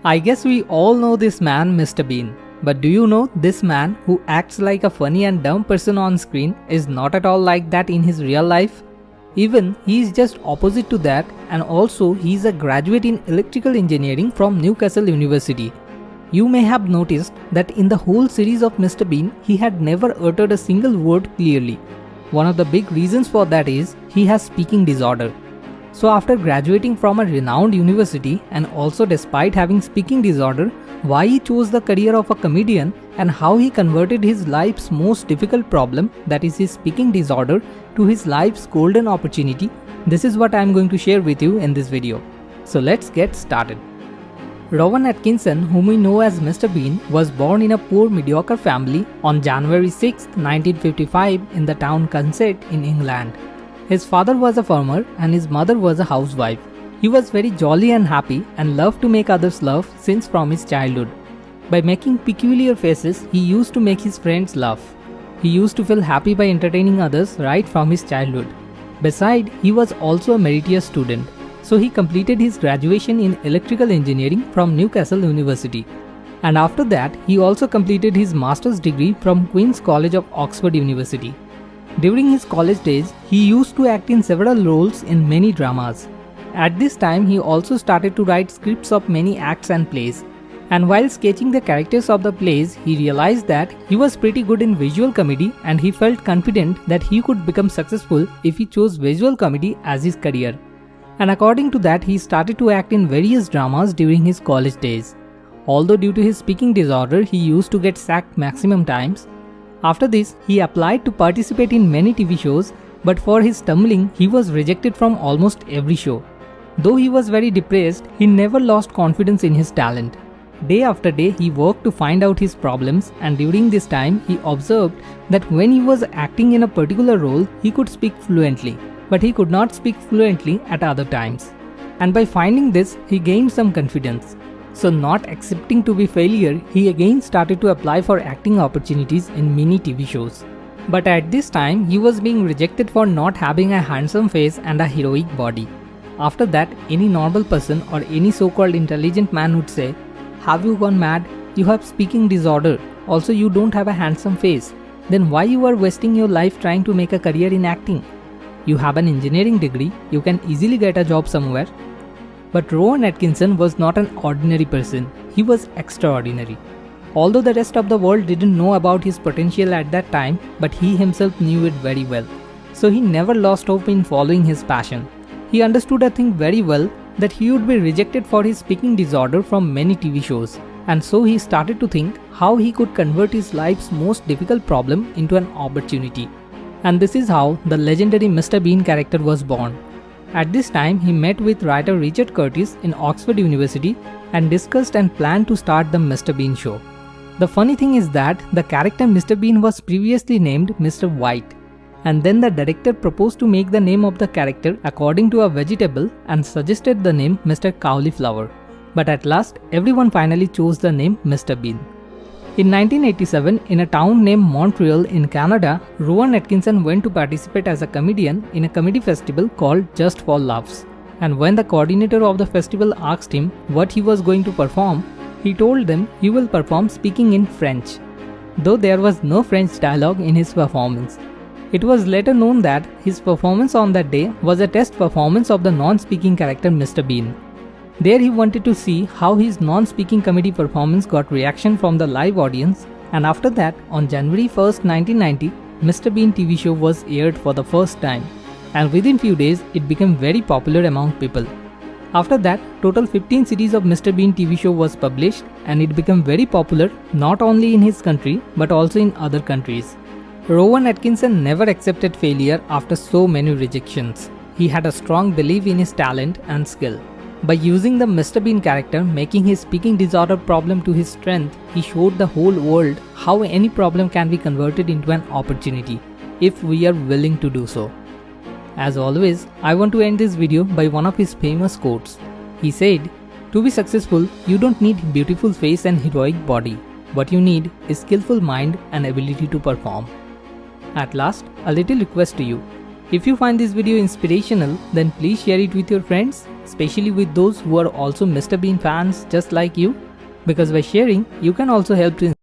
I guess we all know this man, Mr. Bean. But do you know this man who acts like a funny and dumb person on screen is not at all like that in his real life? Even he is just opposite to that, and also he is a graduate in electrical engineering from Newcastle University. You may have noticed that in the whole series of Mr. Bean, he had never uttered a single word clearly. One of the big reasons for that is he has speaking disorder. So after graduating from a renowned university and also despite having speaking disorder, why he chose the career of a comedian and how he converted his life's most difficult problem, that is his speaking disorder, to his life's golden opportunity, this is what I am going to share with you in this video. So let's get started. Rowan Atkinson, whom we know as Mr. Bean, was born in a poor mediocre family on January 6, 1955 in the town Consett in England. His father was a farmer and his mother was a housewife. He was very jolly and happy and loved to make others laugh since from his childhood. By making peculiar faces, he used to make his friends laugh. He used to feel happy by entertaining others right from his childhood. Besides, he was also a meritorious student. So he completed his graduation in electrical engineering from Newcastle University. And after that, he also completed his master's degree from Queen's College of Oxford University. During his college days, he used to act in several roles in many dramas. At this time, he also started to write scripts of many acts and plays. And while sketching the characters of the plays, he realized that he was pretty good in visual comedy and he felt confident that he could become successful if he chose visual comedy as his career. And according to that, he started to act in various dramas during his college days. Although due to his speaking disorder, he used to get sacked maximum times. After this, he applied to participate in many TV shows, but for his stumbling, he was rejected from almost every show. Though he was very depressed, he never lost confidence in his talent. Day after day, he worked to find out his problems, and during this time, he observed that when he was acting in a particular role, he could speak fluently, but he could not speak fluently at other times. And by finding this, he gained some confidence. So not accepting to be failure, he again started to apply for acting opportunities in many TV shows. But at this time, he was being rejected for not having a handsome face and a heroic body. After that, any normal person or any so-called intelligent man would say, "Have you gone mad? You have speaking disorder. Also, you don't have a handsome face. Then why you are wasting your life trying to make a career in acting? You have an engineering degree, you can easily get a job somewhere." But Rowan Atkinson was not an ordinary person, he was extraordinary. Although the rest of the world didn't know about his potential at that time, but he himself knew it very well. So he never lost hope in following his passion. He understood a thing very well, that he would be rejected for his speaking disorder from many TV shows. And so he started to think how he could convert his life's most difficult problem into an opportunity. And this is how the legendary Mr. Bean character was born. At this time, he met with writer Richard Curtis in Oxford University and discussed and planned to start the Mr. Bean show. The funny thing is that the character Mr. Bean was previously named Mr. White, and then the director proposed to make the name of the character according to a vegetable and suggested the name Mr. Cauliflower. But at last, everyone finally chose the name Mr. Bean. In 1987, in a town named Montreal in Canada, Rowan Atkinson went to participate as a comedian in a comedy festival called Just for Laughs. And when the coordinator of the festival asked him what he was going to perform, he told them he will perform speaking in French, though there was no French dialogue in his performance. It was later known that his performance on that day was a test performance of the non-speaking character Mr. Bean. There he wanted to see how his non-speaking comedy performance got reaction from the live audience, and after that, on January 1st, 1990, Mr. Bean TV show was aired for the first time, and within few days it became very popular among people. After that, total 15 series of Mr. Bean TV show was published, and it became very popular not only in his country but also in other countries. Rowan Atkinson never accepted failure after so many rejections. He had a strong belief in his talent and skill. By using the Mr. Bean character, making his speaking disorder problem to his strength, he showed the whole world how any problem can be converted into an opportunity, if we are willing to do so. As always, I want to end this video by one of his famous quotes. He said, "To be successful, you don't need beautiful face and heroic body. What you need is skillful mind and ability to perform." At last, a little request to you. If you find this video inspirational, then please share it with your friends, especially with those who are also Mr. Bean fans just like you, because by sharing, you can also help to